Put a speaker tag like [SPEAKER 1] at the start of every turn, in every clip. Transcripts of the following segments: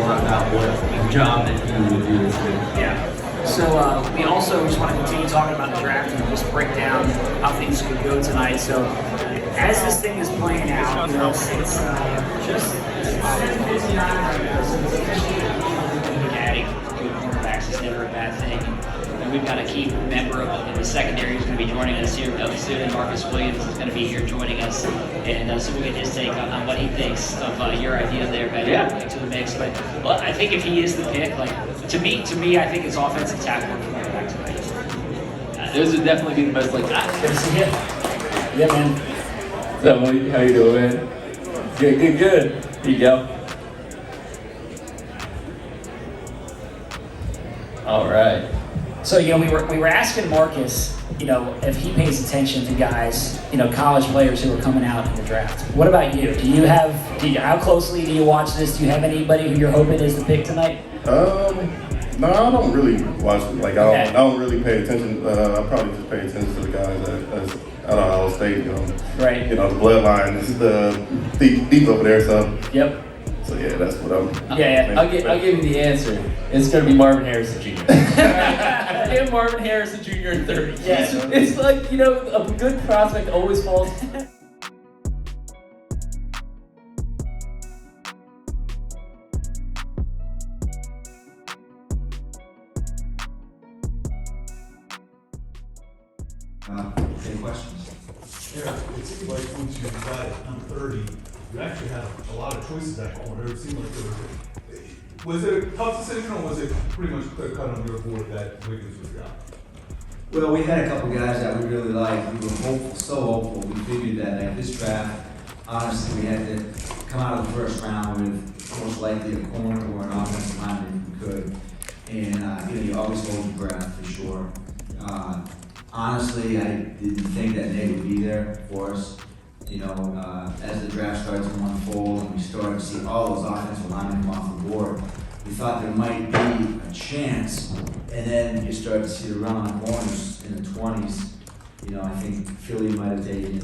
[SPEAKER 1] lot about what the job that he would do this week.
[SPEAKER 2] Yeah. So we also just want to continue talking about the draft and just break down how things could go tonight. So as this thing is playing out, you know, it's just 7:59 right now. So
[SPEAKER 3] adding good cornerbacks is never a bad thing. And we've got a key member of the secondary who's going to be joining us here soon. Marcus Williams is going to be here joining us, and so we'll get his take on what he thinks of your idea there, Ben, to the mix. But well, I think if he is the pick, like to me, I think it's offensive tackle and cornerback tonight.
[SPEAKER 1] Those would definitely be the most like.
[SPEAKER 2] yeah, man.
[SPEAKER 1] So how you doing, man? Good. Here you go. All right.
[SPEAKER 2] So you know, we were asking Marcus, you know, if he pays attention to guys, you know, college players who are coming out in the draft. What about you? How closely do you watch this? Do you have anybody who you're hoping is the pick tonight?
[SPEAKER 4] No, I don't really watch it. Like I don't really pay attention. I probably just pay attention to the guys that's out of Ohio State. You know,
[SPEAKER 2] Right.
[SPEAKER 4] You know, the bloodline is deep over there. So
[SPEAKER 2] Yep.
[SPEAKER 4] So yeah, that's what I'm.
[SPEAKER 2] Yeah.
[SPEAKER 1] I'll give you the answer. It's going to be Marvin Harrison Jr. And Marvin Harrison Jr. in 30.
[SPEAKER 2] Yeah.
[SPEAKER 1] It's like, you know, a good prospect always falls.
[SPEAKER 5] Any questions?
[SPEAKER 6] Yeah, it seemed like once you got it on 30, you actually had a lot of choices at corner. It seemed like was it a tough decision or was it pretty much clear cut on your board that Wiggins was gone?
[SPEAKER 5] Well, we had a couple guys that we really liked. We were hopeful, so hopeful. We figured that at this draft, honestly, we had to come out of the first round with most likely a corner or an offensive lineman if we could. And you know, you always hold your breath for sure. Honestly, I didn't think that Nate would be there for us. You know, as the draft started to unfold and we started to see all those offensive linemen come off the board, we thought there might be a chance. And then you start to see the run on corners in the 20s. You know, I think Philly might have taken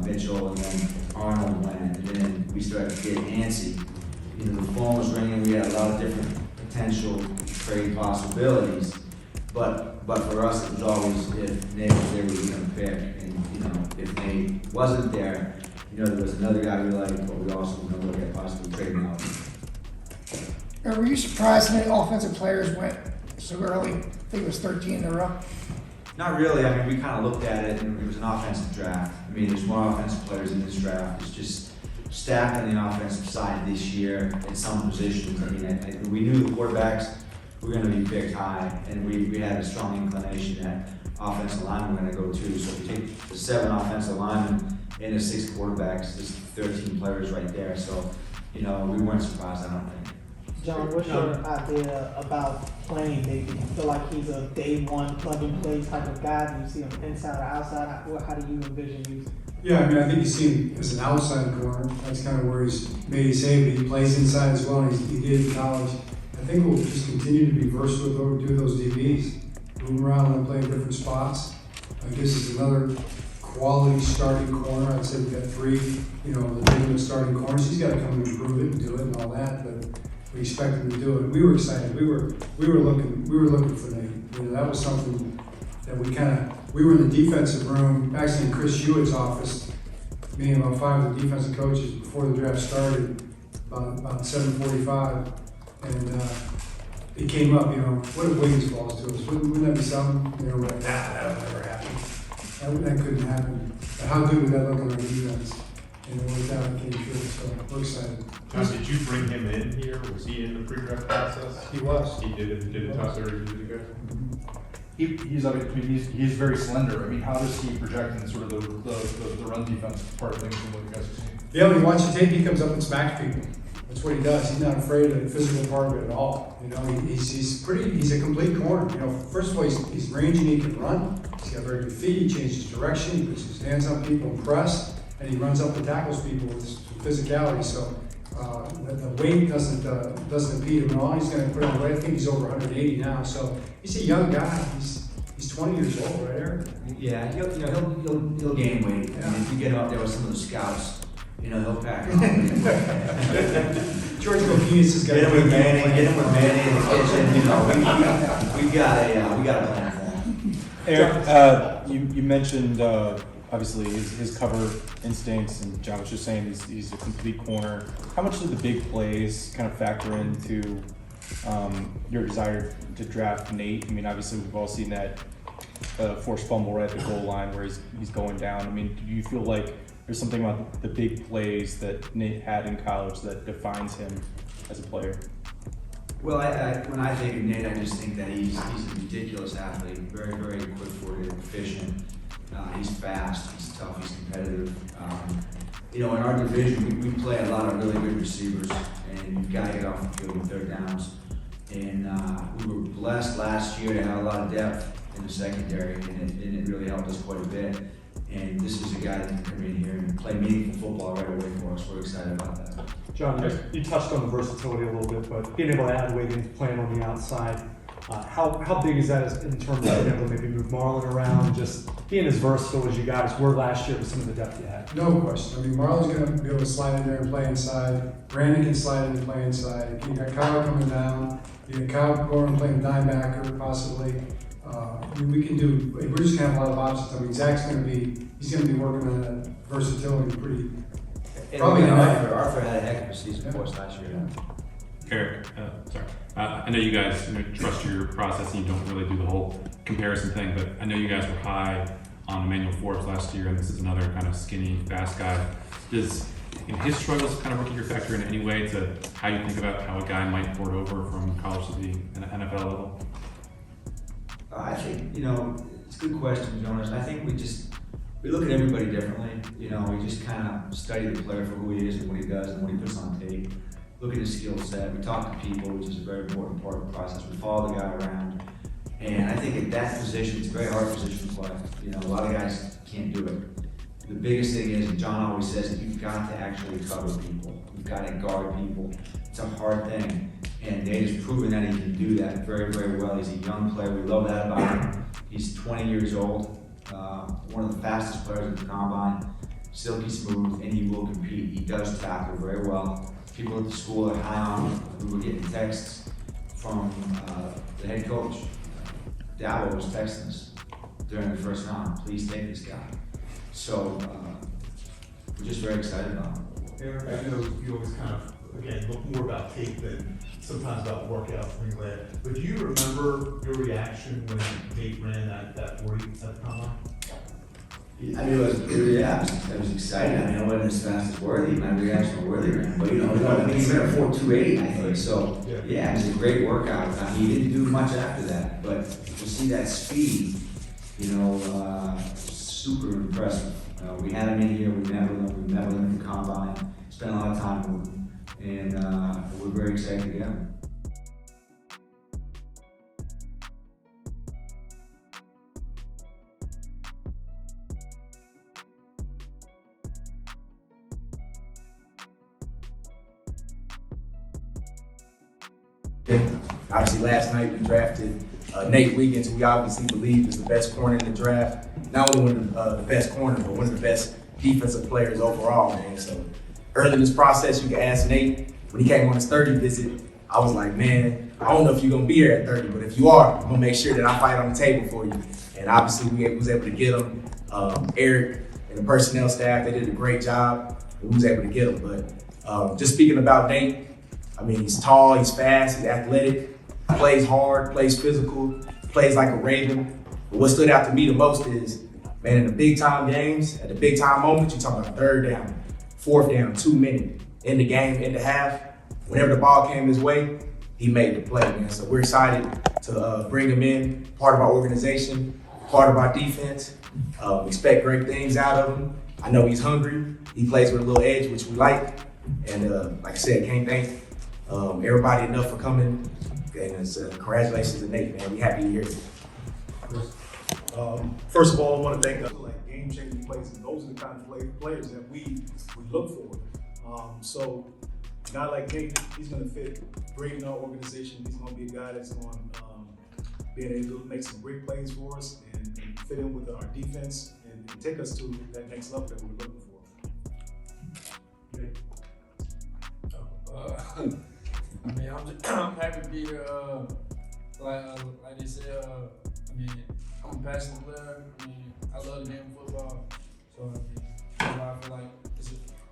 [SPEAKER 5] Mitchell and then Arnold went. And then we started to get antsy. You know, the phone was ringing. We had a lot of different potential trade possibilities. But for us, it was always if Nate was there, we were going to pick. And, you know, if Nate wasn't there, you know, there was another guy we liked, but we also were going to look at possibly trading out.
[SPEAKER 7] Were you surprised how many offensive players went so early? I think it was 13 in a row.
[SPEAKER 5] Not really. I mean, we kind of looked at it, and it was an offensive draft. I mean, there's more offensive players in this draft. It's just stacked on the offensive side this year in some positions. I mean, we knew the quarterbacks were going to be picked high, and we had a strong inclination that offensive linemen were going to go too. So if you take the 7 offensive linemen and the 6 quarterbacks, there's 13 players right there. So, you know, we weren't surprised, I don't think.
[SPEAKER 8] John, what's your idea about playing Nate? Do you feel like he's a day one plug and play type of guy? Do you see him inside or outside? How do you envision using?
[SPEAKER 9] Yeah, I mean, I think you see him as an outside corner. That's kind of where he's made his hay, but he plays inside as well. He did in college. I think we'll just continue to be versatile, do those DBs, move around and play in different spots. I guess it's another quality starting corner. I'd say we've got 3, you know, legitimate starting corners. He's got to come and improve it and do it and all that, but we expect him to do it. We were excited. We were looking for Nate. You know, that was something that we were in the defensive room, actually in Chris Hewitt's office, me and about 5 of the defensive coaches before the draft started, about 7:45, and it came up. You know, what if Wiggins falls to us? Wouldn't that be something? You know, like that'll never happen. That couldn't happen. But how good would that look on our defense? And it worked out and came true. So we're excited.
[SPEAKER 6] John, did you bring him in here? Was he in the pre-draft process?
[SPEAKER 9] He was.
[SPEAKER 6] He did it talk 30 years ago.
[SPEAKER 10] He's very slender. I mean, how does he project in sort of the run defense part of things from what you guys have seen?
[SPEAKER 9] Yeah, when you watch the tape, he comes up and smacks people. That's what he does. He's not afraid of the physical part of it at all. You know, he's a complete corner. You know, first of all, he's rangy and he can run. He's got very good feet. He changes direction. He puts his hands on people and press, and he runs up and tackles people with his physicality. So the weight doesn't impede him at all. He's going to put on weight. I think he's over 180 now. So he's a young guy. He's 20 years old, right, Eric?
[SPEAKER 5] Yeah, he'll gain weight. Yeah. I mean, if you get him up there with some of the scouts, you know, he'll pack on.
[SPEAKER 9] George Gilkis has got
[SPEAKER 5] Get him with Manny,
[SPEAKER 9] plan.
[SPEAKER 5] get him with Manny in the kitchen, you know, we got a plan for him.
[SPEAKER 10] Eric, you mentioned obviously his cover instincts, and John was just saying he's a complete corner. How much do the big plays kind of factor into your desire to draft Nate? I mean, obviously we've all seen that forced fumble right at the goal line where he's going down. I mean, do you feel like there's something about the big plays that Nate had in college that defines him as a player?
[SPEAKER 5] Well, when I think of Nate, I just think that he's a ridiculous athlete, very, very quick-footed, efficient. He's fast, he's tough, he's competitive. You know, in our division, we play a lot of really good receivers, and you've got to get off the field with third downs. And we were blessed last year to have a lot of depth in the secondary, and it really helped us quite a bit. And this is a guy that can come in here and play meaningful football right away for us. We're excited about that.
[SPEAKER 11] John, you touched on the versatility a little bit, but being able to add Wiggins playing on the outside, how big is that in terms of being able to maybe move Marlon around, just being as versatile as you guys were last year with some of the depth you had?
[SPEAKER 9] No question. I mean, Marlon's going to be able to slide in there and play inside. Brandon can slide in and play inside. You got Kyle coming down. You got Kyle going and playing dime backer, possibly. We can do. We're just going to have a lot of options. I mean, Zach's going to be working on that versatility pretty.
[SPEAKER 5] And
[SPEAKER 9] Probably not.
[SPEAKER 5] Arthur had a heck of a season for us last year.
[SPEAKER 12] Eric, sorry. I know you guys trust your process and you don't really do the whole comparison thing, but I know you guys were high on Emmanuel Forbes last year, and this is another kind of skinny, fast guy. Does his struggles kind of rookie year factor in any way to how you think about how a guy might port over from college to the NFL level?
[SPEAKER 5] I think, it's a good question, Jonas. I think we look at everybody differently. We just kind of study the player for who he is and what he does and what he puts on tape. Look at his skill set. We talk to people, which is a very important part of the process. We follow the guy around. And I think at that position, it's a very hard position to play. A lot of guys can't do it. The biggest thing is, and John always says, that you've got to actually cover people. You've got to guard people. It's a hard thing. And Nate has proven that he can do that very, very well. He's a young player. We love that about him. He's 20 years old, one of the fastest players in the combine, silky smooth, and he will compete. He does tackle very well. People at the school are high on him. We were getting texts from the head coach. Dabo was texting us during the first round, please take this guy. So we're just very excited about him.
[SPEAKER 6] Eric, I know you always kind of, again, look more about tape than sometimes about workouts and things like that. But do you remember your reaction when Nate ran that 40 at the combine?
[SPEAKER 5] I mean, I was excited. I wasn't as fast as Worthy. My reaction to Worthy ran, but he ran a 4.28, I think. So yeah, it was a great workout. He didn't do much after that, but to see that speed, super impressive. We had him in here. We met with him at the combine. Spent a lot of time with him, and we're very excited to get him.
[SPEAKER 13] Obviously, last night we drafted Nate Wiggins, who we obviously believe is the best corner in the draft. Not only one of the best corners, but one of the best defensive players overall, man. So early in this process, you can ask Nate, when he came on his 30 visit, I was like, man, I don't know if you're going to be here at 30, but if you are, I'm going to make sure that I fight on the table for you. And obviously, we was able to get him. Eric and the personnel staff, they did a great job. We was able to get him. But just speaking about Nate, I mean, he's tall, he's fast, he's athletic, plays hard, plays physical, plays like a Raven. But what stood out to me the most is, man, in the big time games, at the big time moments, you're talking about third down, fourth down, 2 minutes, in the game, in the half, whenever the ball came his way, he made the play, man. So we're excited to bring him in, part of our organization, part of our defense. Expect great things out of him. I know he's hungry. He plays with a little edge, which we like. And like I said, can't thank everybody enough for coming. And congratulations to Nate, man. We happy to hear it.
[SPEAKER 14] First of all, I want to thank like game-changing plays, and those are the kind of players that we look for. So, a guy like Nate, he's going to fit great in our organization. He's going to be a guy that's going to be able to make some great plays for us and fit in with our defense and take us to that next level that we're looking for.
[SPEAKER 15] I mean, I'm happy to be here. Like they said, I mean, I'm a passionate player. I mean, I love the game of football. So I mean, that's why I feel like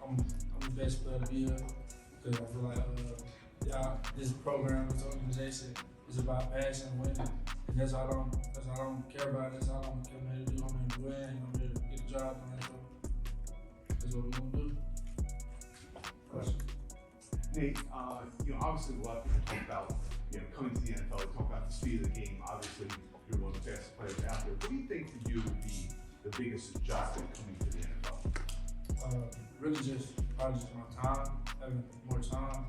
[SPEAKER 15] I'm the best player to be here. Because I feel like this program, this organization is about passion and winning. And that's all I don't care about. That's all I'm here to do. I'm here to win. I'm here to get the job done. So that's what we're gonna do.
[SPEAKER 6] Question. Nate, obviously a lot of people talk about, coming to the NFL, talk about the speed of the game. Obviously, you're one of the fastest players out there. What do you think for you would be the biggest adjustment coming to the NFL?
[SPEAKER 15] Really probably just my time, having more time.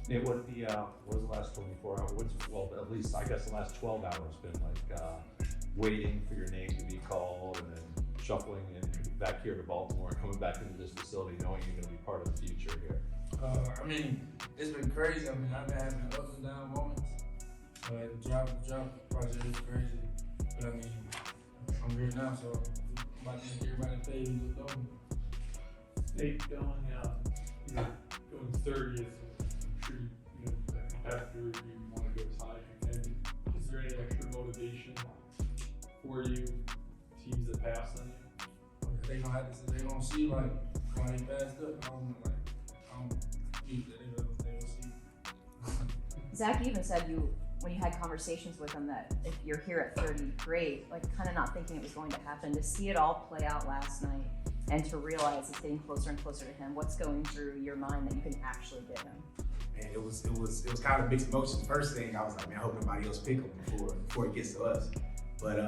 [SPEAKER 16] Nate, what was the last 24 hours? Well, at least I guess the last 12 hours been like waiting for your name to be called and then shuffling in back here to Baltimore and coming back into this facility knowing you're going to be part of the future here?
[SPEAKER 15] I mean, it's been crazy. I mean, I've been having ups and down moments. The job project is crazy. But I mean, I'm here now, so I'm about to make everybody pay who's looked over.
[SPEAKER 17] Nate, going 30th, I'm sure after you want to go as high as you can. Is there any extra motivation for you, teams that pass on you?
[SPEAKER 15] They gonna see like why they passed up. I don't use that. They gonna see.
[SPEAKER 18] Zach even said when you had conversations with him that if you're here at 30, great, like kind of not thinking it was going to happen. To see it all play out last night and to realize it's getting closer and closer to him, what's going through your mind that you can actually get him?
[SPEAKER 13] And it was kind of mixed emotions. First thing I was like, man, I hope nobody else pick him before it gets to us. But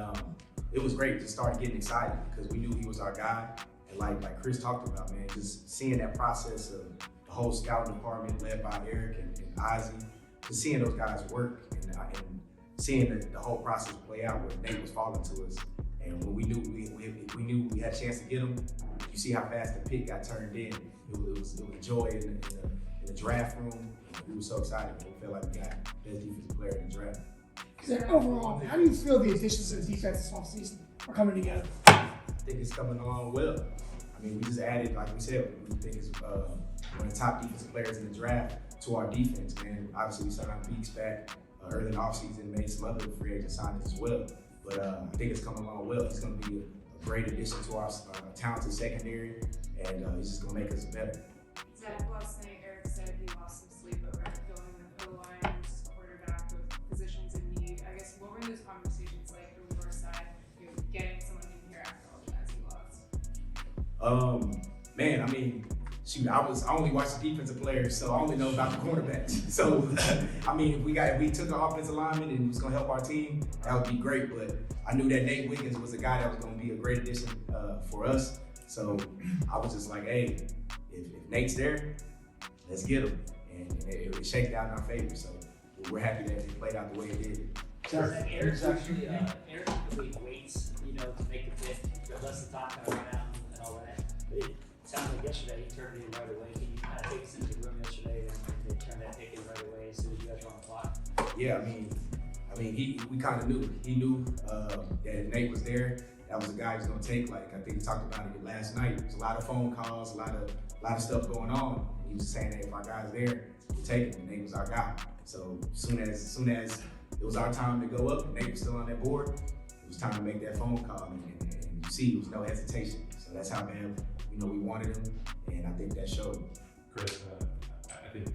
[SPEAKER 13] it was great to start getting excited because we knew he was our guy. And like Chris talked about, man, just seeing that process of the whole scouting department led by Eric and Ozzie, just seeing those guys work and seeing the whole process play out where Nate was falling to us. And when we knew we had a chance to get him, you see how fast the pick got turned in. It was joy in the draft room. We were so excited. We felt like we got best defensive player in the draft.
[SPEAKER 7] Overall, how do you feel the additions to the defense this offseason are coming together?
[SPEAKER 13] I think it's coming along well. I mean, we just added, like we said, we think it's one of the top defensive players in the draft to our defense, man. Obviously, we signed Beaks back early in the offseason, made some other free agent signings as well. But I think it's coming along well. He's going to be a great addition to our talented secondary, and he's just going to make us better.
[SPEAKER 19] Zach, last night Eric said he lost some sleep over filling the O-line and just quarterback with positions in need. I guess what were those conversations like from your side, getting someone in here after all the guys he lost?
[SPEAKER 13] Man, I mean, shoot, I only watched the defensive players, so I only know about the cornerbacks. So, I mean, if we took an offensive lineman and was gonna help our team, that would be great. But I knew that Nate Wiggins was a guy that was gonna be a great addition for us. So I was just like, hey, if Nate's there, let's get him. And it shaked out in our favor. So we're happy that it played out the way it did.
[SPEAKER 2] Eric usually waits, to make the pick, lets the time kind of run out and all that. But it sounds like yesterday he turned it in right away. Can you kind of take us into the room yesterday and they turned that pick in right away as soon as you guys were on the clock?
[SPEAKER 13] Yeah, I mean, we kind of knew. He knew that Nate was there. That was a guy he was gonna take. Like I think we talked about it last night. There's a lot of phone calls, a lot of stuff going on. He was saying that if our guy's there, we'll take him. And Nate was our guy. So as soon as it was our time to go up, and Nate was still on that board, it was time to make that phone call. And you see, there was no hesitation. So that's how bad we wanted him, and I think that showed.
[SPEAKER 12] Chris, I think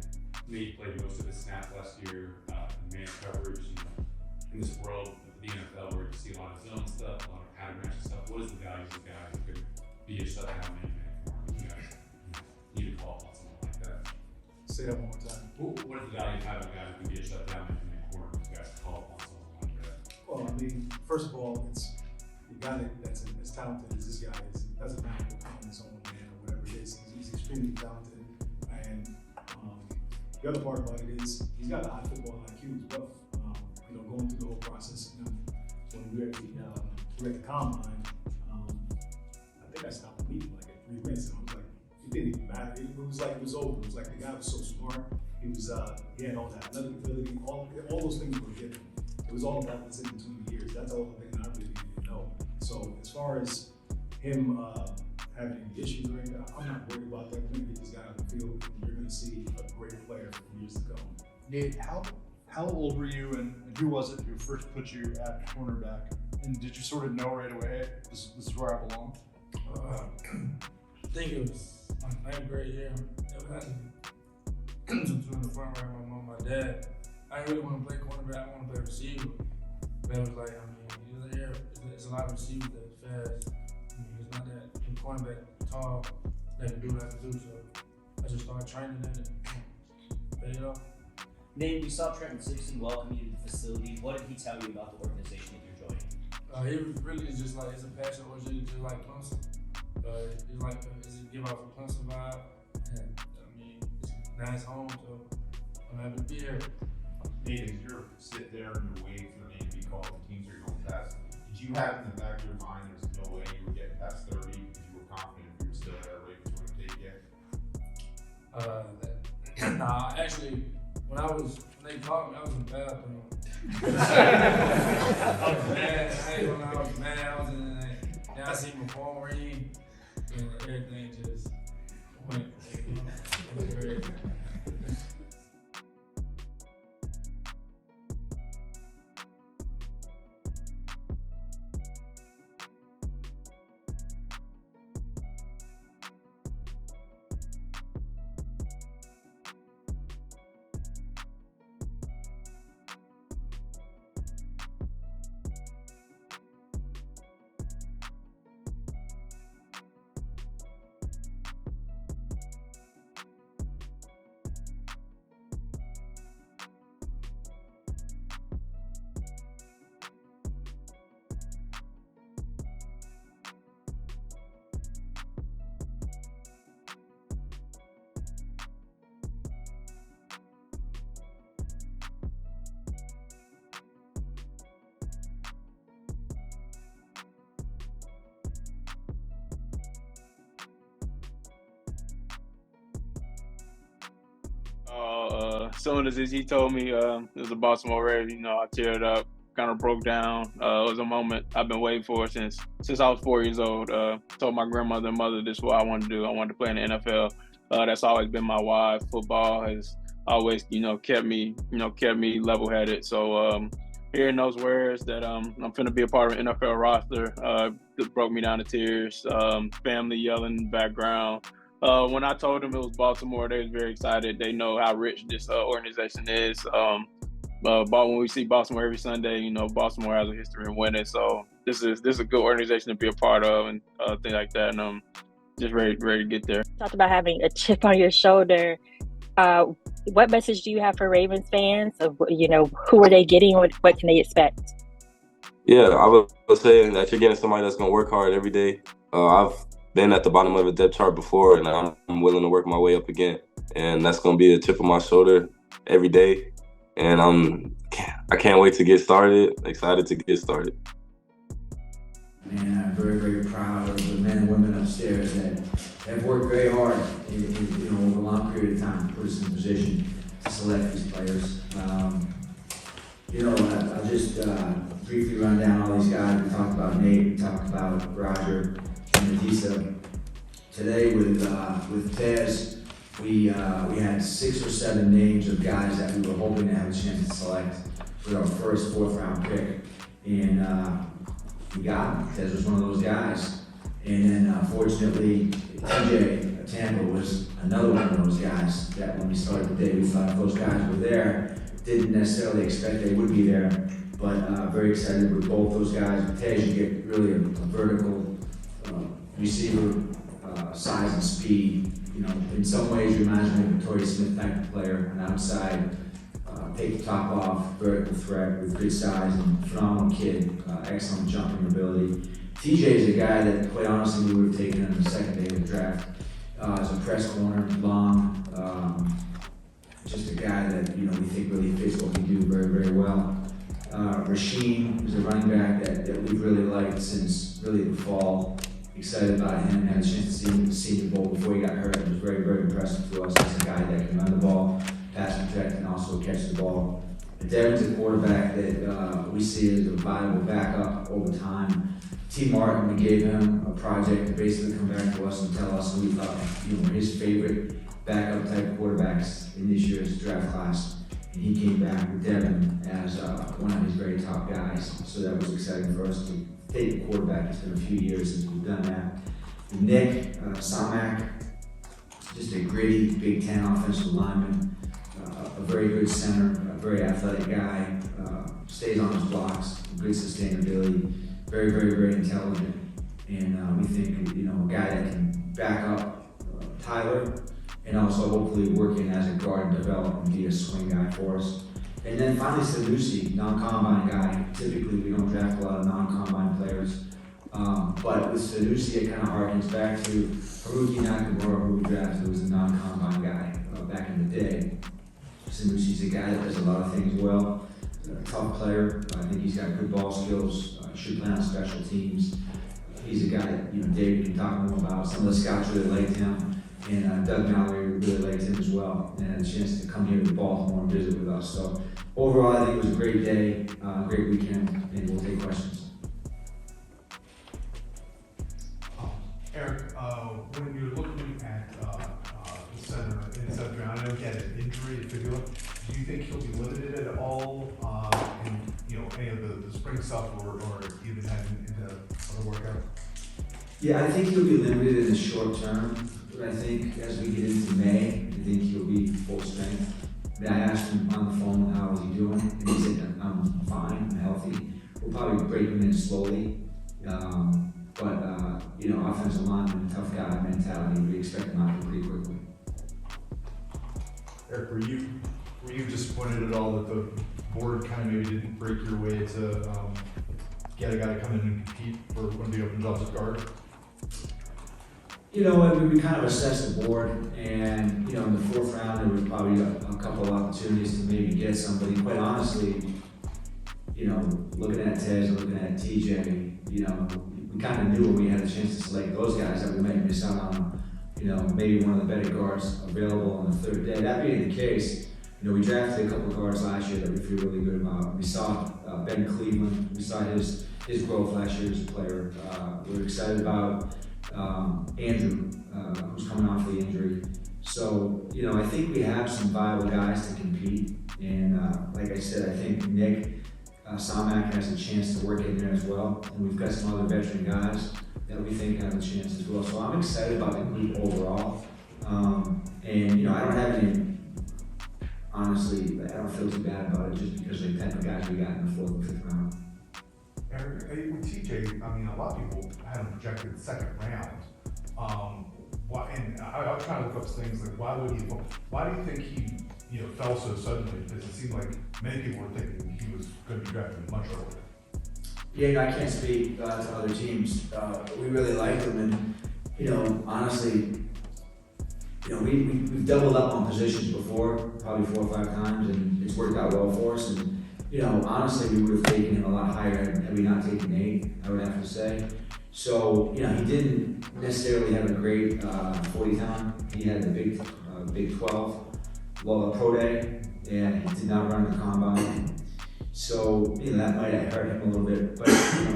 [SPEAKER 12] Nate played most of his snaps last year in man coverage. In this world of the NFL where you see a lot of zone stuff, a lot of pattern matching stuff, what is the value of a guy who could be a shutdown man for him? You guys need to call on someone like that.
[SPEAKER 14] Say that one more time.
[SPEAKER 12] What is the value of having a guy who can be a shutdown man in the corner? You guys call on someone like that.
[SPEAKER 14] Well, I mean, first of all, it's the guy that's as talented as this guy is. It doesn't matter what on his own man or whatever it is. He's extremely talented, and the other part about it is he's got a high football IQ as well. Going through the whole process, when we were at the combine, I think I stopped the meeting like at 3 minutes, and I was like, it didn't even matter. It was like it was over. It was like the guy was so smart. He had all that athletic ability. All those things were given. It was all about what's in between the years. That's all the thing I really needed to know. So as far as him having any issues or anything. I'm not worried about that. We're gonna get this guy on the field, and you're gonna see a great player for years to come.
[SPEAKER 6] Nate, how old were you, and who was it who first put you at cornerback? And did you sort of know right away, this is where I belong?
[SPEAKER 15] I think it was my 9th grade year. It was actually in the front right, my mom, my dad. I didn't really want to play cornerback. I want to play receiver. But it was like, it's a lot of receivers that's fast. It's not that cornerback tall that can do what I can do. So I just started training in it and paid it off.
[SPEAKER 20] Nate, we saw Trenton Simpson welcome you to the facility. What did he tell you about the organization that you're joining?
[SPEAKER 15] He was really just like, it's a passion organization just like Clemson. It's like, it give off a Clemson vibe. And I mean, it's a nice home, so I'm happy to be here.
[SPEAKER 21] Nate, as you're sit there and you're waiting for the name to be called, the teams are going past, did you have in the back of your mind there's no way you were getting past 30 because you were confident if you were still there, Ravens were going to take you?
[SPEAKER 15] Nah, actually, when they called me, I was in the bathroom. I was mad. When I was mad, I was in there. Then I see my phone ring, and everything just went. It was great.
[SPEAKER 22] As soon as he told me it was a Baltimore Ravens, I teared up, kind of broke down. It was a moment I've been waiting for since I was 4 years old. Told my grandmother and mother this is what I wanted to do. I wanted to play in the NFL. That's always been my why. Football has always, kept me level-headed. So hearing those words that I'm finna be a part of an NFL roster, it broke me down to tears. Family yelling in the background. When I told them it was Baltimore, they was very excited. They know how rich this organization is. But when we see Baltimore every Sunday, Baltimore has a history of winning. So this is a good organization to be a part of and things like that. And I'm just ready to get there.
[SPEAKER 23] Talked about having a chip on your shoulder. What message do you have for Ravens fans? Of who are they getting? What can they expect?
[SPEAKER 24] Yeah, I was saying that you're getting somebody that's gonna work hard every day. I've been at the bottom of the depth chart before, and I'm willing to work my way up again. And that's gonna be a chip on my shoulder every day. And I can't wait to get started. Excited to get started.
[SPEAKER 5] Man, I'm very, very proud of the men and women upstairs that have worked very hard over a long period of time to put us in a position to select these players. I'll just briefly run down all these guys. We talked about Nate, we talked about Roger and Matisa. Today with Tez, we had 6 or 7 names of guys that we were hoping to have a chance to select with our first 4th round pick. And we got him. Tez was one of those guys. And then fortunately, TJ Tampa was another one of those guys that when we started the day, we thought those guys were there. Didn't necessarily expect they would be there, but very excited with both those guys. With Tez, you get really a vertical receiver, size and speed. In some ways, you imagine a Torrey Smith type of player, an outside, take the top off, vertical threat with good size and phenomenal kid, excellent jumping ability. TJ is a guy that, quite honestly, we would have taken on the second day of the draft. As a press corner, long, just a guy that we think really fits what we do very, very well. Rasheen is a running back that we've really liked since really the fall. Excited about him. Had a chance to see him at the Senior Bowl before he got hurt. It was very, very impressive to us as a guy that can run the ball, pass protect, and also catch the ball. And Devin's a quarterback that we see as a viable backup over time. T. Martin, we gave him a project to basically come back to us and tell us who we thought, were his favorite backup type quarterbacks in this year's draft class. And he came back with Devin as one of his very top guys. So that was exciting for us to take a quarterback. It's been a few years since we've done that. Nick Samak, just a gritty Big Ten offensive lineman, a very good center, a very athletic guy, stays on his blocks, good sustainability, very, very, very intelligent. And we think, a guy that can back up Tyler and also hopefully work in as a guard and develop and be a swing guy for us. And then finally, Sanusi, non-combine guy. Typically, we don't draft a lot of non-combine players. But with Sanusi, it kind of harkens back to Haruki Nakamura, who we drafted, who was a non-combine guy back in the day. Sanusi's a guy that does a lot of things well. He's a tough player. I think he's got good ball skills. Should play on special teams. He's a guy that David can talk more about. Some of the scouts really liked him, and Doug Mallory really liked him as well. And had a chance to come here to Baltimore and visit with us. So overall, I think it was a great day, great weekend, and we'll take questions.
[SPEAKER 6] Eric, when you're looking at the center in the seventh round, I know he had an injury to fibula. Do you think he'll be limited at all in any of the spring stuff or even heading into other workout?
[SPEAKER 5] Yeah, I think he'll be limited in the short term, but I think as we get into May, I think he'll be full strength. I asked him on the phone how is he doing, and he said, I'm fine, I'm healthy. We'll probably break him in slowly. Offensive lineman, tough guy mentality, we expect him out pretty quickly.
[SPEAKER 6] Eric, were you disappointed at all that the board kind of maybe didn't break your way to get a guy to come in and compete for one of the open jobs at guard?
[SPEAKER 5] We kind of assessed the board, and in the fourth round, there was probably a couple of opportunities to maybe get somebody. Quite honestly, looking at Tez, looking at TJ, we kind of knew when we had a chance to select those guys that we might miss out on, maybe one of the better guards available on the third day. That being the case, we drafted a couple of guards last year that we feel really good about. We saw Ben Cleveland. We saw his growth last year as a player. We're excited about Andrew, who's coming off the injury. So, I think we have some viable guys to compete. And like I said, I think Nick Samak has a chance to work in there as well. And we've got some other veteran guys that we think have a chance as well. So I'm excited about the group overall. I don't have any, honestly, I don't feel too bad about it just because of the type of guys we got in the fourth and fifth round.
[SPEAKER 6] Eric, with TJ, a lot of people had him projected second round. And I was trying to look up things like why do you think he fell so suddenly? Because it seemed like many people were thinking he was going to be drafted much earlier.
[SPEAKER 5] Yeah, I can't speak to other teams. We really liked him, and honestly, we've doubled up on positions before, probably 4 or 5 times, and it's worked out well for us. And honestly, we would have taken him a lot higher had we not taken 8. I would have to say. So he didn't necessarily have a great 40 time. He had the Big 12 pro day, and he did not run the combine. So that might have hurt him a little bit. But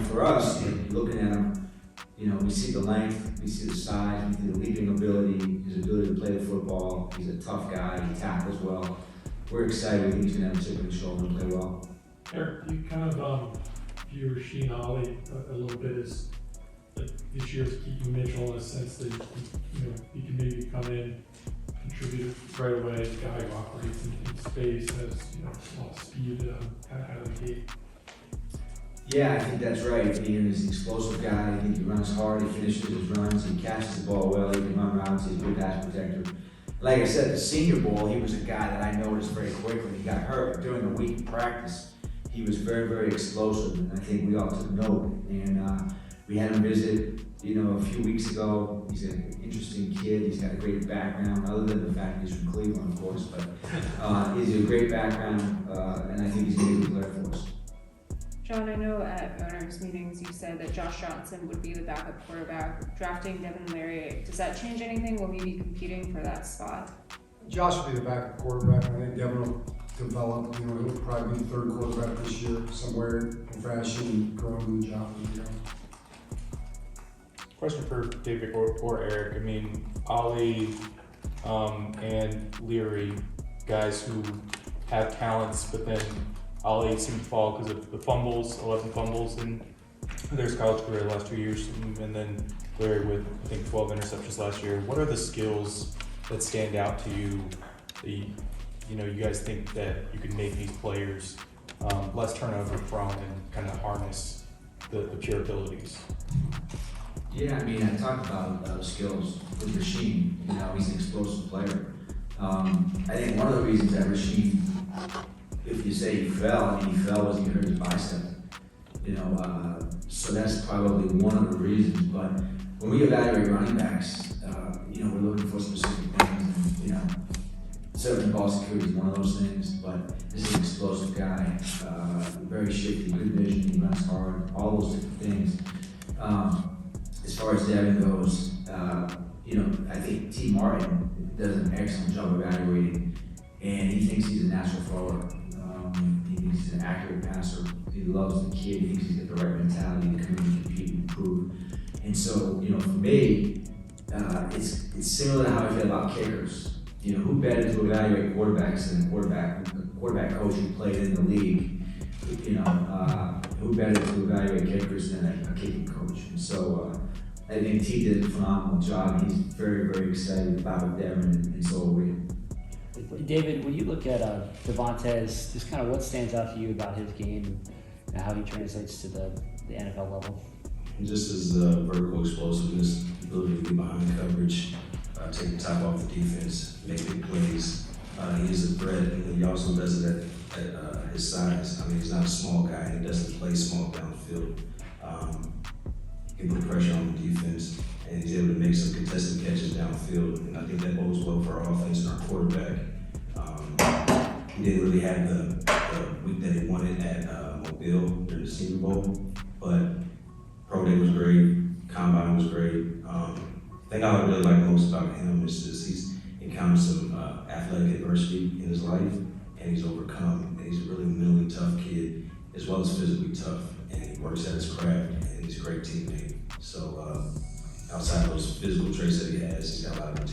[SPEAKER 5] for us, looking at him, we see the length, we see the size, we see the leaping ability, his ability to play the football. He's a tough guy. He tackles well. We're excited. We think he's going to have a chip in his shoulder and play well.
[SPEAKER 17] Eric, you kind of view Rasheen Ali a little bit as this year's Keaton Mitchell in the sense that he can maybe come in, contribute right away. The guy who operates in space, has a lot of speed kind of out of the gate.
[SPEAKER 5] Yeah, I think that's right. He's an explosive guy. I think he runs hard. He finishes his runs. He catches the ball well. He can run routes. He's a good pass protector. Like I said, the Senior Bowl, he was a guy that I noticed very quickly. He got hurt during the week in practice. He was very, very explosive, and I think we all took note. And we had him visit, a few weeks ago. He's an interesting kid. He's got a great background, other than the fact he's from Cleveland, of course. But he's a great background, and I think he's going to be a good player for us.
[SPEAKER 19] John, I know at owners' meetings you said that Josh Johnson would be the backup quarterback. Drafting Devin Leary, does that change anything? Will he be competing for that spot?
[SPEAKER 9] Josh will be the backup quarterback. I think Devin will develop. He'll probably be the third quarterback this year, somewhere in fashion, growing the job.
[SPEAKER 10] Question for David or Eric. I mean, Ollie and Leary, guys who have talents, but then Ollie seemed to fall because of the fumbles, 11 fumbles in their college career the last 2 years, and then Leary with, I think, 12 interceptions last year. What are the skills that stand out to you that you guys think that you could make these players less turnover prone and kind of harness the pure abilities?
[SPEAKER 5] Yeah, I mean, I talked about the skills with Rasheem. He's an explosive player. I think one of the reasons that Rasheem, if you say he fell was he hurt his bicep. So that's probably one of the reasons. But when we evaluate running backs, we're looking for specific things. And, certainly ball security is one of those things. But this is an explosive guy, very shifty, good vision, he runs hard, all those different things. As far as Devin goes, I think T. Martin does an excellent job evaluating, and he thinks he's a natural thrower. He thinks he's an accurate passer. He loves the kid. He thinks he's got the right mentality to come in and compete and improve. And so, for me, it's similar to how I feel about kickers. Who better to evaluate quarterbacks than a quarterback coach who played in the league? Who better to evaluate kickers than a kicking coach? And so I think T did a phenomenal job. He's very, very excited about Devin, and so are we.
[SPEAKER 1] David, when you look at Devontae's, just kind of what stands out to you about his game and how he translates to the NFL level?
[SPEAKER 3] Just his vertical explosiveness, ability to be behind coverage, take the top off the defense, make big plays. He is a threat, and he also does it at his size. I mean, he's not a small guy. He doesn't play small downfield. He can put pressure on the defense, and he's able to make some contested catches downfield. And I think that bodes well for our offense and our quarterback. He didn't really have the week that he wanted at Mobile during the Senior Bowl, but Pro Day was great. Combine was great. The thing I really like most about him is just he's encountered some athletic adversity in his life, and he's overcome. And he's a really mentally tough kid, as well as physically tough. And he works at his craft, and he's a great teammate. So outside of those physical traits that he has, he's got a lot of